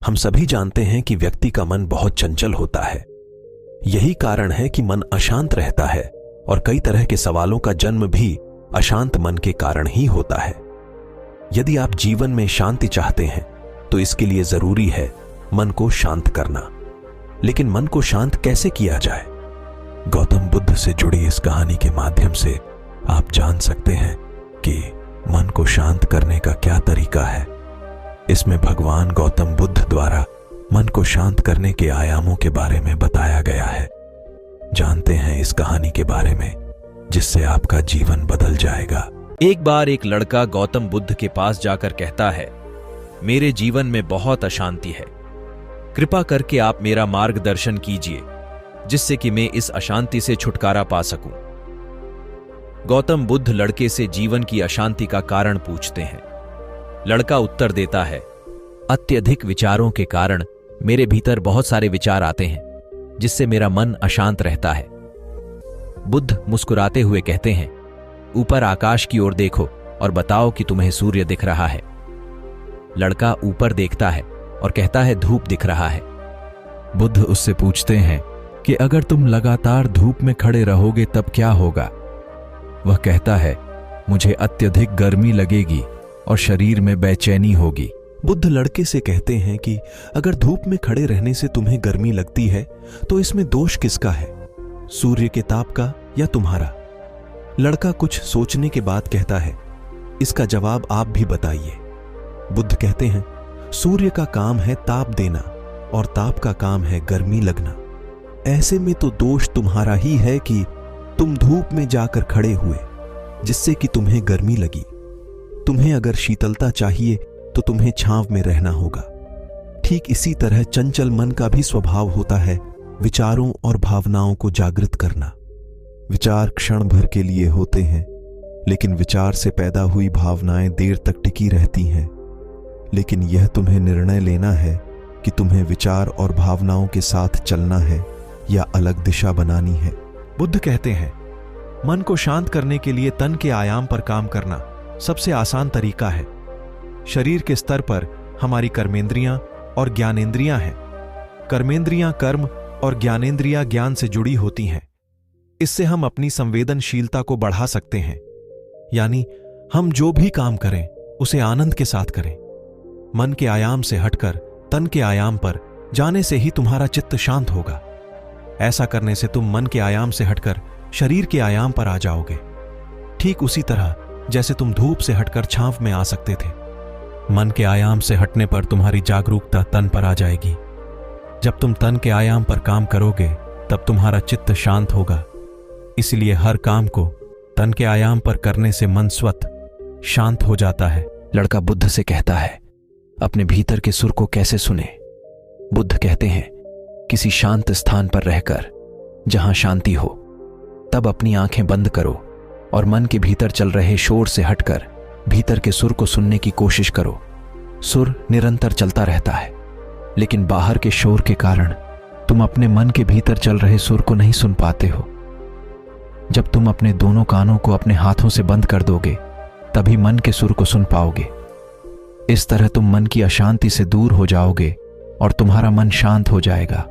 हम सभी जानते हैं कि व्यक्ति का मन बहुत चंचल होता है। यही कारण है कि मन अशांत रहता है और कई तरह के सवालों का जन्म भी अशांत मन के कारण ही होता है। यदि आप जीवन में शांति चाहते हैं तो इसके लिए जरूरी है मन को शांत करना। लेकिन मन को शांत कैसे किया जाए? गौतम बुद्ध से जुड़ी इस कहानी के माध्यम से आप जान सकते हैं कि मन को शांत करने का क्या तरीका है। इसमें भगवान गौतम बुद्ध द्वारा मन को शांत करने के आयामों के बारे में बताया गया है। जानते हैं इस कहानी के बारे में, जिससे आपका जीवन बदल जाएगा। एक बार एक लड़का गौतम बुद्ध के पास जाकर कहता है, मेरे जीवन में बहुत अशांति है, कृपा करके आप मेरा मार्गदर्शन कीजिए जिससे कि मैं इस अशांति से छुटकारा पा सकूं। गौतम बुद्ध लड़के से जीवन की अशांति का कारण पूछते हैं। लड़का उत्तर देता है, अत्यधिक विचारों के कारण मेरे भीतर बहुत सारे विचार आते हैं जिससे मेरा मन अशांत रहता है। बुद्ध मुस्कुराते हुए कहते हैं, ऊपर आकाश की ओर देखो और बताओ कि तुम्हें सूर्य दिख रहा है। लड़का ऊपर देखता है और कहता है, धूप दिख रहा है। बुद्ध उससे पूछते हैं कि अगर तुम लगातार धूप में खड़े रहोगे तब क्या होगा? वह कहता है, मुझे अत्यधिक गर्मी लगेगी और शरीर में बेचैनी होगी। बुद्ध लड़के से कहते हैं कि अगर धूप में खड़े रहने से तुम्हें गर्मी लगती है तो इसमें दोष किसका है, सूर्य के ताप का या तुम्हारा? लड़का कुछ सोचने के बाद कहता है, इसका जवाब आप भी बताइए। बुद्ध कहते हैं, सूर्य का काम है ताप देना और ताप का काम है गर्मी लगना। ऐसे में तो दोष तुम्हारा ही है कि तुम धूप में जाकर खड़े हुए जिससे कि तुम्हें गर्मी लगी। तुम्हें अगर शीतलता चाहिए तो तुम्हें छांव में रहना होगा। ठीक इसी तरह चंचल मन का भी स्वभाव होता है विचारों और भावनाओं को जागृत करना। विचार क्षण भर के लिए होते हैं, लेकिन विचार से पैदा हुई भावनाएं देर तक टिकी रहती हैं। लेकिन यह तुम्हें निर्णय लेना है कि तुम्हें विचार और भावनाओं के साथ चलना है या अलग दिशा बनानी है। बुद्ध कहते हैं, मन को शांत करने के लिए तन के आयाम पर काम करना सबसे आसान तरीका है। शरीर के स्तर पर हमारी कर्मेंद्रियां और ज्ञानेंद्रियां हैं। कर्मेंद्रियां कर्म और ज्ञानेंद्रियां ज्ञान से जुड़ी होती हैं। इससे हम अपनी संवेदनशीलता को बढ़ा सकते हैं, यानी हम जो भी काम करें उसे आनंद के साथ करें। मन के आयाम से हटकर तन के आयाम पर जाने से ही तुम्हारा चित्त शांत होगा। ऐसा करने से तुम मन के आयाम से हटकर शरीर के आयाम पर आ जाओगे, ठीक उसी तरह जैसे तुम धूप से हटकर छांव में आ सकते थे। मन के आयाम से हटने पर तुम्हारी जागरूकता तन पर आ जाएगी। जब तुम तन के आयाम पर काम करोगे तब तुम्हारा चित्त शांत होगा। इसलिए हर काम को तन के आयाम पर करने से मन स्वतः शांत हो जाता है। लड़का बुद्ध से कहता है, अपने भीतर के सुर को कैसे सुने? बुद्ध कहते हैं, किसी शांत स्थान पर रहकर जहां शांति हो, तब अपनी आंखें बंद करो और मन के भीतर चल रहे शोर से हटकर भीतर के सुर को सुनने की कोशिश करो। सुर निरंतर चलता रहता है, लेकिन बाहर के शोर के कारण तुम अपने मन के भीतर चल रहे सुर को नहीं सुन पाते हो। जब तुम अपने दोनों कानों को अपने हाथों से बंद कर दोगे, तभी मन के सुर को सुन पाओगे। इस तरह तुम मन की अशांति से दूर हो जाओगे और तुम्हारा मन शांत हो जाएगा।